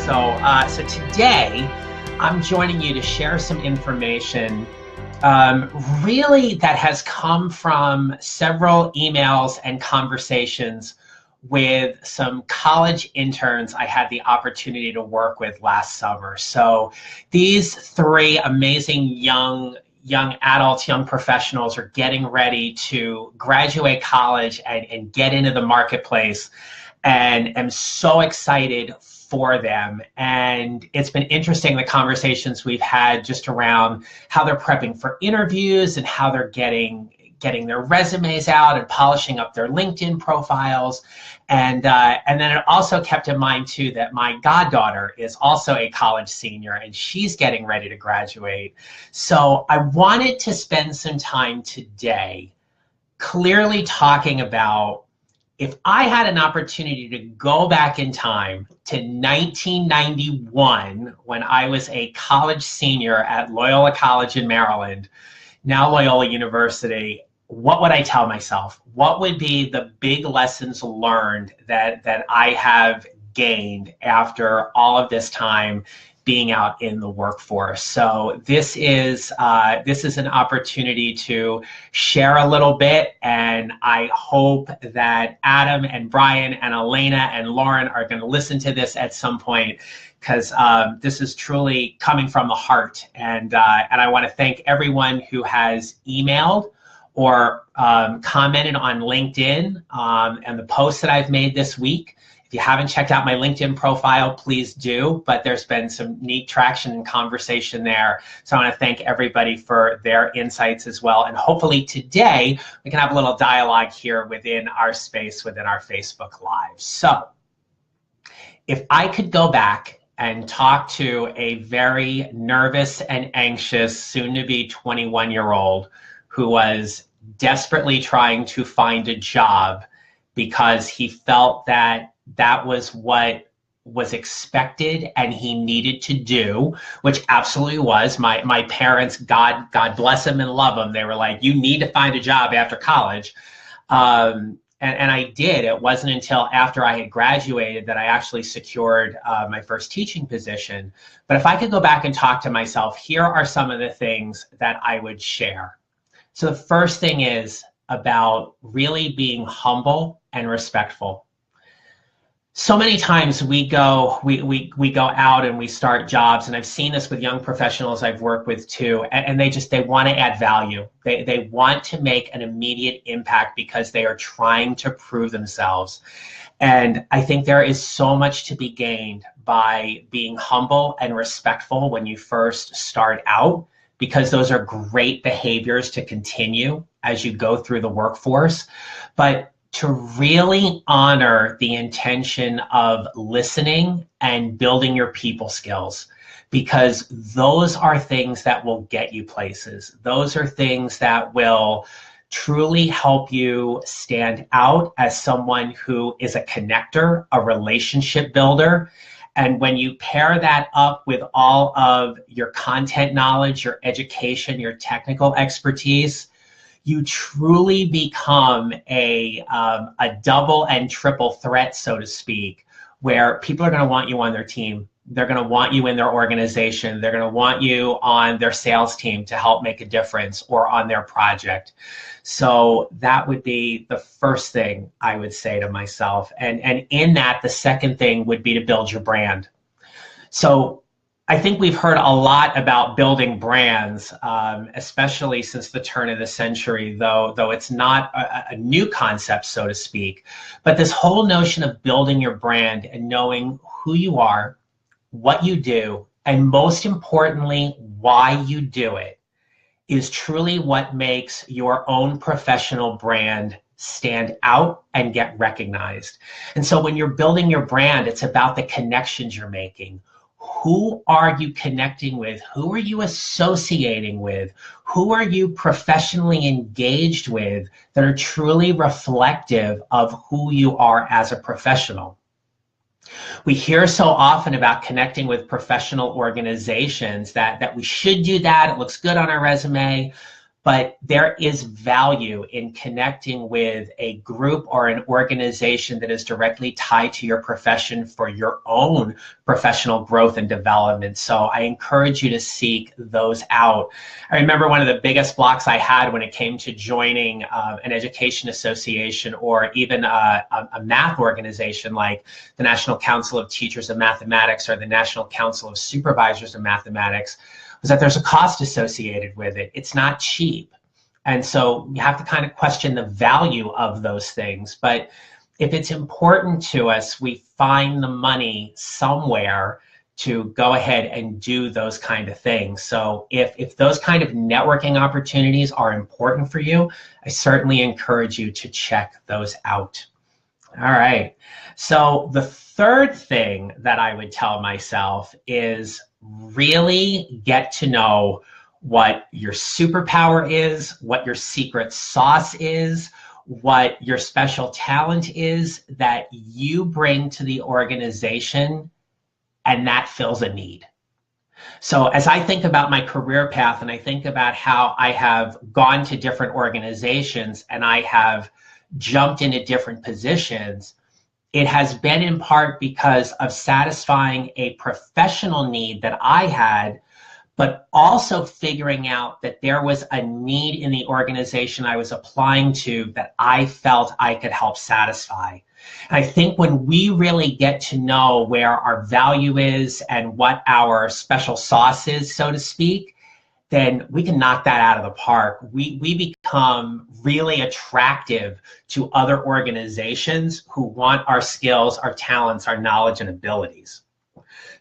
So today I'm joining you to share some information really that has come from several emails and conversations with some college interns I had the opportunity to work with last summer. So these three amazing young adults, young professionals are getting ready to graduate college and get into the marketplace, and am so excited for them. And it's been interesting, the conversations we've had just around how they're prepping for interviews and how they're getting their resumes out and polishing up their LinkedIn profiles. And then it also kept in mind too that my goddaughter is also a college senior and she's getting ready to graduate. So I wanted to spend some time today clearly talking about, if I had an opportunity to go back in time to 1991, when I was a college senior at Loyola College in Maryland, now Loyola University, what would I tell myself? What would be the big lessons learned that I have gained after all of this time being out in the workforce? So this is an opportunity to share a little bit, and I hope that Adam and Brian and Elena and Lauren are going to listen to this at some point, because this is truly coming from the heart. And I want to thank everyone who has emailed or commented on LinkedIn and the posts that I've made this week. If you haven't checked out my LinkedIn profile, please do, but there's been some neat traction and conversation there. So I want to thank everybody for their insights as well. And hopefully today we can have a little dialogue here within our space, within our Facebook Live. So if I could go back and talk to a very nervous and anxious, soon-to-be 21-year-old who was desperately trying to find a job because he felt that that was what was expected and he needed to do, which absolutely was. My parents, God bless them and love them, they were like, you need to find a job after college. And I did. It wasn't until after I had graduated that I actually secured my first teaching position. But if I could go back and talk to myself, here are some of the things that I would share. So the first thing is about really being humble and respectful. So many times we go out and we start jobs, and I've seen this with young professionals I've worked with too, and they want to add value. They want to make an immediate impact because they are trying to prove themselves. And I think there is so much to be gained by being humble and respectful when you first start out, because those are great behaviors to continue as you go through the workforce. But to really honor the intention of listening and building your people skills, because those are things that will get you places. Those are things that will truly help you stand out as someone who is a connector, a relationship builder. And when you pair that up with all of your content knowledge, your education, your technical expertise, you truly become a double and triple threat, so to speak, where people are going to want you on their team. They're going to want you in their organization. They're going to want you on their sales team to help make a difference, or on their project. So that would be the first thing I would say to myself. And in that, the second thing would be to build your brand. So I think we've heard a lot about building brands, especially since the turn of the century, though it's not a new concept, so to speak. But this whole notion of building your brand and knowing who you are, what you do, and most importantly, why you do it, is truly what makes your own professional brand stand out and get recognized. And so when you're building your brand, it's about the connections you're making. Who are you connecting with? Who are you associating with? Who are you professionally engaged with that are truly reflective of who you are as a professional? We hear so often about connecting with professional organizations that we should do that. It looks good on our resume. but there is value in connecting with a group or an organization that is directly tied to your profession for your own professional growth and development. So I encourage you to seek those out. I remember one of the biggest blocks I had when it came to joining an education association or even a math organization like the National Council of Teachers of Mathematics or the National Council of Supervisors of Mathematics was that there's a cost associated with it. It's not cheap. And so you have to kind of question the value of those things. But if it's important to us, we find the money somewhere to go ahead and do those kind of things. So if those kind of networking opportunities are important for you, I certainly encourage you to check those out. All right. So the third thing that I would tell myself is really get to know what your superpower is, what your secret sauce is, what your special talent is that you bring to the organization, and that fills a need. So as I think about my career path and I think about how I have gone to different organizations and I have jumped into different positions, it has been in part because of satisfying a professional need that I had, but also figuring out that there was a need in the organization I was applying to that I felt I could help satisfy. And I think when we really get to know where our value is and what our special sauce is, so to speak, then we can knock that out of the park. We become really attractive to other organizations who want our skills, our talents, our knowledge, and abilities.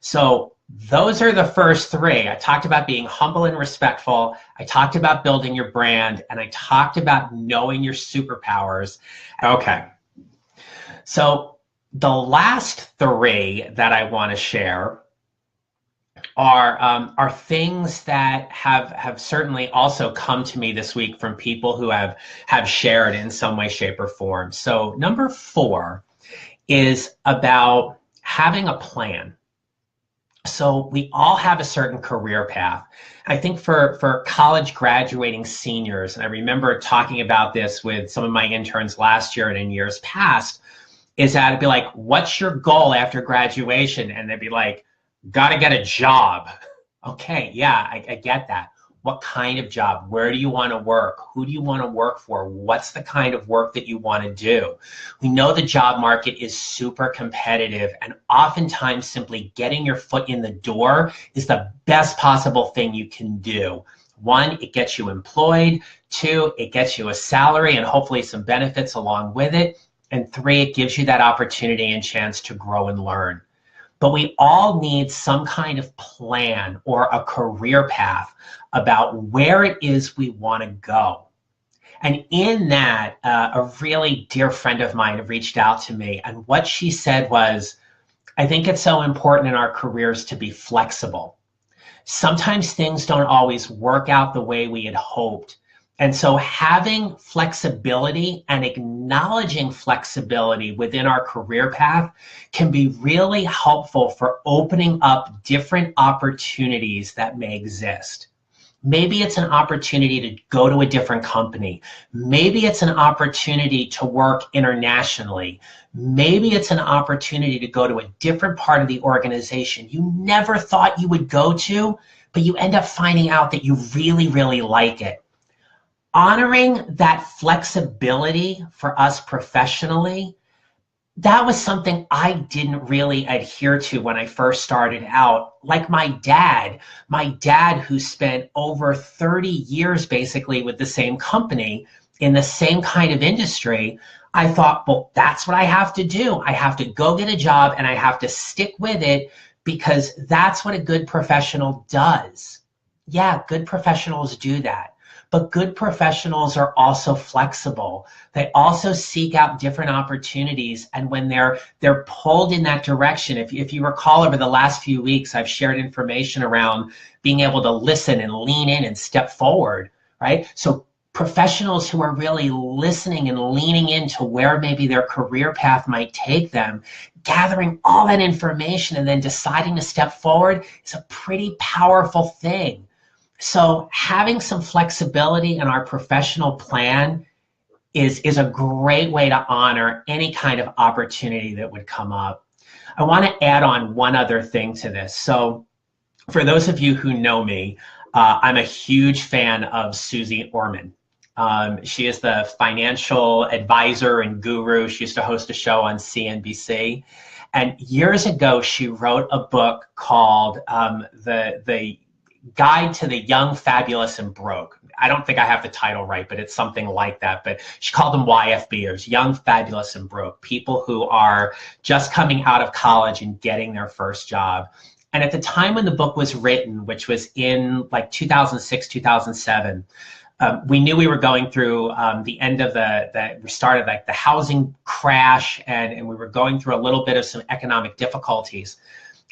So those are the first three. I talked about being humble and respectful. I talked about building your brand, and I talked about knowing your superpowers. Okay. So the last three that I want to share are things that have certainly also come to me this week from people who have shared in some way, shape, or form. So number 4 is about having a plan. So we all have a certain career path. I think for college graduating seniors, and I remember talking about this with some of my interns last year and in years past, is that it'd be like, what's your goal after graduation? And they'd be like, gotta get a job. Okay, yeah, I get that. What kind of job? Where do you want to work? Who do you want to work for? What's the kind of work that you want to do? We know the job market is super competitive, and oftentimes simply getting your foot in the door is the best possible thing you can do. 1, it gets you employed. 2, it gets you a salary and hopefully some benefits along with it. And 3, it gives you that opportunity and chance to grow and learn. But we all need some kind of plan or a career path about where it is we want to go. And in that, a really dear friend of mine reached out to me, and what she said was, I think it's so important in our careers to be flexible. Sometimes things don't always work out the way we had hoped. And so having flexibility and acknowledging flexibility within our career path can be really helpful for opening up different opportunities that may exist. Maybe it's an opportunity to go to a different company. Maybe it's an opportunity to work internationally. Maybe it's an opportunity to go to a different part of the organization you never thought you would go to, but you end up finding out that you really, really like it. Honoring that flexibility for us professionally, that was something I didn't really adhere to when I first started out. Like my dad who spent over 30 years basically with the same company in the same kind of industry, I thought, well, that's what I have to do. I have to go get a job and I have to stick with it because that's what a good professional does. Yeah, good professionals do that. But good professionals are also flexible. They also seek out different opportunities. And when they're pulled in that direction, if you recall over the last few weeks, I've shared information around being able to listen and lean in and step forward, right? So professionals who are really listening and leaning into where maybe their career path might take them, gathering all that information and then deciding to step forward is a pretty powerful thing. So having some flexibility in our professional plan is a great way to honor any kind of opportunity that would come up. I want to add on one other thing to this. So for those of you who know me, I'm a huge fan of Susie Orman. She is the financial advisor and guru. She used to host a show on CNBC. And years ago, she wrote a book called the Guide to the Young, Fabulous, and Broke. I don't think I have the title right, but it's something like that. But she called them YFBers, Young, Fabulous, and Broke, people who are just coming out of college and getting their first job. And at the time when the book was written, which was in like 2006, 2007, we knew we were going through the end of we started like the housing crash, and we were going through a little bit of some economic difficulties.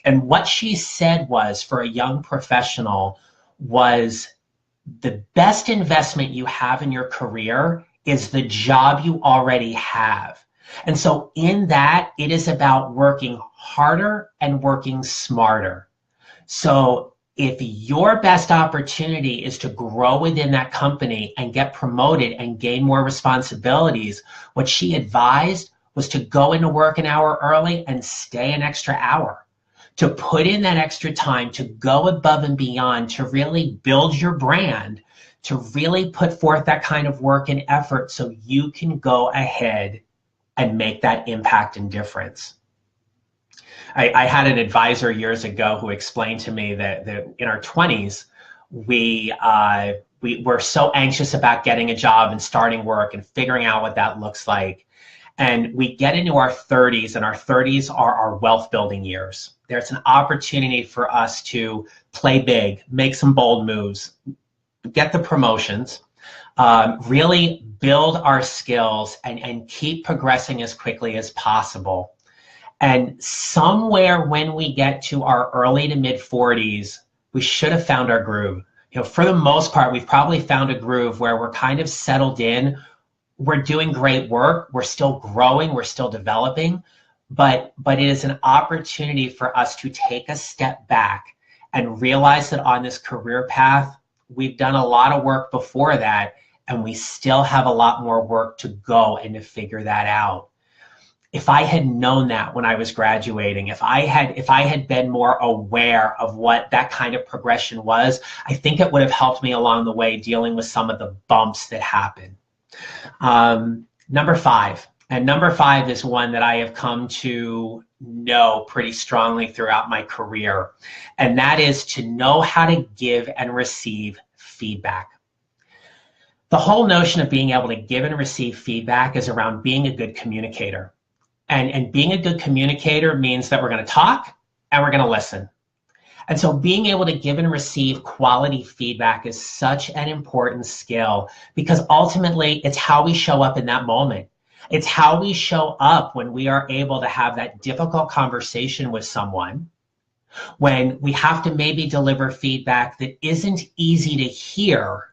And what she said was, for a young professional, was the best investment you have in your career is the job you already have. And so in that, it is about working harder and working smarter. So if your best opportunity is to grow within that company and get promoted and gain more responsibilities, what she advised was to go into work an hour early and stay an extra hour, to put in that extra time, to go above and beyond, to really build your brand, to really put forth that kind of work and effort so you can go ahead and make that impact and difference. I had an advisor years ago who explained to me that in our 20s, we were so anxious about getting a job and starting work and figuring out what that looks like. And we get into our 30s, and our 30s are our wealth building years. There's an opportunity for us to play big, make some bold moves, get the promotions, really build our skills and keep progressing as quickly as possible. And somewhere when we get to our early to mid 40s, we should have found our groove. You know, for the most part, we've probably found a groove where we're kind of settled in. We're doing great work. We're still growing. We're still developing. But it is an opportunity for us to take a step back and realize that on this career path, we've done a lot of work before that, and we still have a lot more work to go and to figure that out. If I had known that when I was graduating, if I had been more aware of what that kind of progression was, I think it would have helped me along the way dealing with some of the bumps that happen. Number five is one that I have come to know pretty strongly throughout my career, and that is to know how to give and receive feedback. The whole notion of being able to give and receive feedback is around being a good communicator. And being a good communicator means that we're going to talk and we're going to listen. And so being able to give and receive quality feedback is such an important skill, because ultimately it's how we show up in that moment. It's how we show up when we are able to have that difficult conversation with someone, when we have to maybe deliver feedback that isn't easy to hear,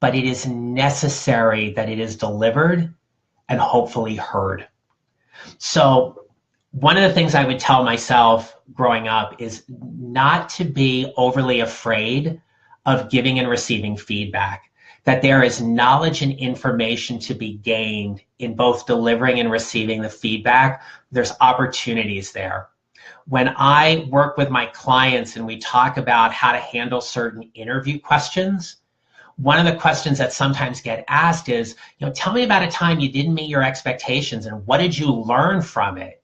but it is necessary that it is delivered and hopefully heard. So one of the things I would tell myself growing up is not to be overly afraid of giving and receiving feedback, that there is knowledge and information to be gained in both delivering and receiving the feedback. There's opportunities there. When I work with my clients and we talk about how to handle certain interview questions, one of the questions that sometimes get asked is, tell me about a time you didn't meet your expectations and what did you learn from it?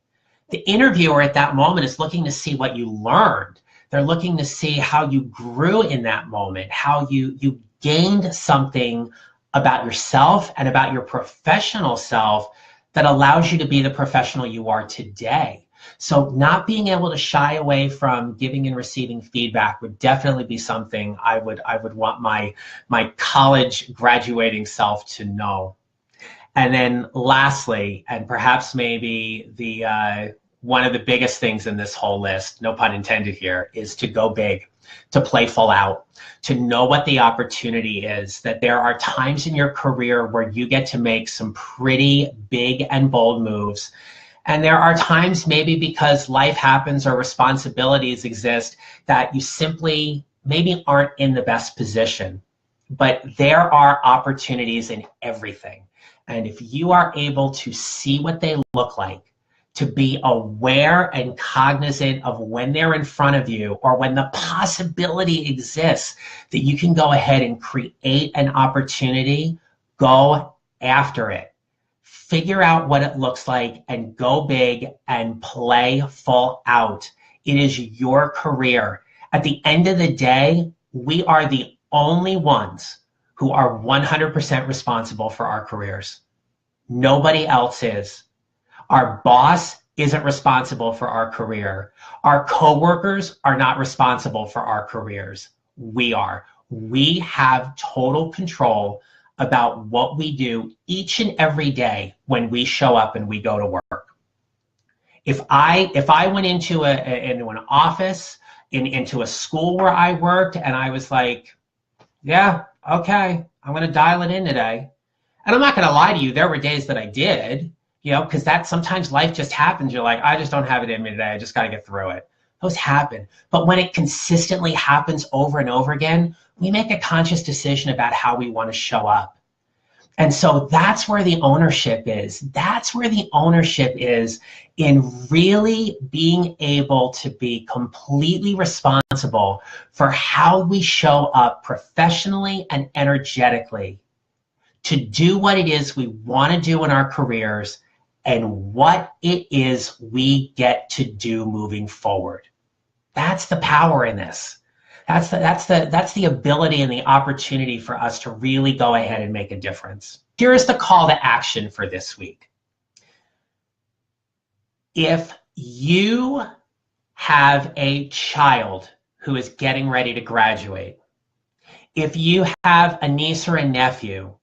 The interviewer at that moment is looking to see what you learned. They're looking to see how you grew in that moment, how you gained something about yourself and about your professional self that allows you to be the professional you are today. So not being able to shy away from giving and receiving feedback would definitely be something I would want my college graduating self to know. And then lastly, and perhaps maybe the one of the biggest things in this whole list, no pun intended here, is to go big, to play full out, to know what the opportunity is, that there are times in your career where you get to make some pretty big and bold moves. And there are times, maybe because life happens or responsibilities exist, that you simply maybe aren't in the best position, but there are opportunities in everything. And if you are able to see what they look like, to be aware and cognizant of when they're in front of you or when the possibility exists that you can go ahead and create an opportunity, go after it. Figure out what it looks like and go big and play full out. It is your career. At the end of the day, we are the only ones who are 100% responsible for our careers. Nobody else is. Our boss isn't responsible for our career. Our coworkers are not responsible for our careers. We are. We have total control about what we do each and every day when we show up and we go to work. If I went into an office, into a school where I worked, and I was like, yeah, okay, I'm gonna dial it in today. And I'm not gonna lie to you, there were days that I did, because that sometimes life just happens. You're like, I just don't have it in me today. I just gotta get through it. Those happen. But when it consistently happens over and over again, we make a conscious decision about how we want to show up. And so that's where the ownership is. That's where the ownership is in really being able to be completely responsible for how we show up professionally and energetically to do what it is we want to do in our careers and what it is we get to do moving forward. That's the power in this. That's the ability and the opportunity for us to really go ahead and make a difference. Here's the call to action for this week. If you have a child who is getting ready to graduate, if you have a niece or a nephew,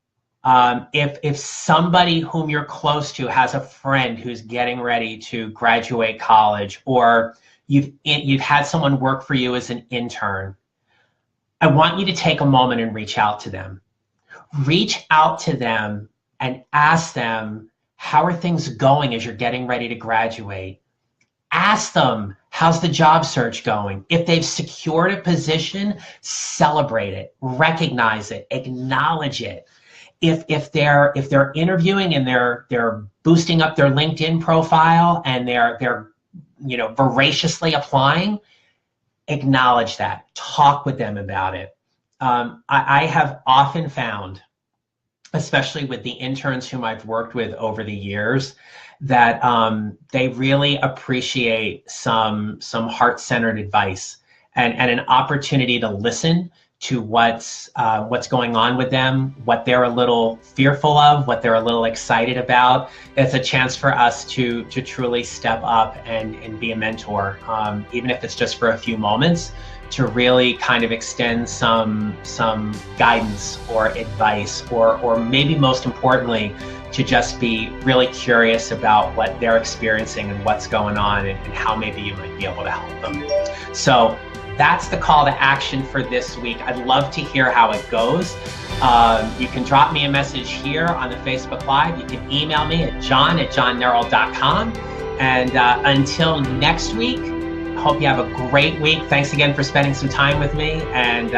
if somebody whom you're close to has a friend who's getting ready to graduate college, or you've had someone work for you as an intern, I want you to take a moment and reach out to them. Reach out to them and ask them, how are things going as you're getting ready to graduate? Ask them, how's the job search going? If they've secured a position, celebrate it, recognize it, acknowledge it. If they're interviewing and they're boosting up their LinkedIn profile and they're voraciously applying, acknowledge that. Talk with them about it. I have often found, especially with the interns whom I've worked with over the years, that they really appreciate some heart-centered advice and an opportunity to listen to what's going on with them, what they're a little fearful of, what they're a little excited about. It's a chance for us to truly step up and be a mentor, even if it's just for a few moments, to really kind of extend some guidance or advice, or maybe most importantly, to just be really curious about what they're experiencing and what's going on and how maybe you might be able to help them. So that's the call to action for this week. I'd love to hear how it goes. You can drop me a message here on the Facebook Live. You can email me at john@johnnerl.com. And until next week, I hope you have a great week. Thanks again for spending some time with me. And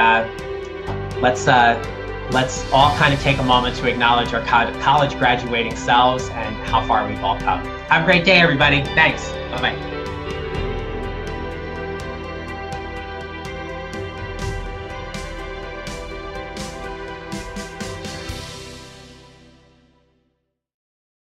let's all kind of take a moment to acknowledge our college graduating selves and how far we've all come. Have a great day, everybody. Thanks. Bye-bye.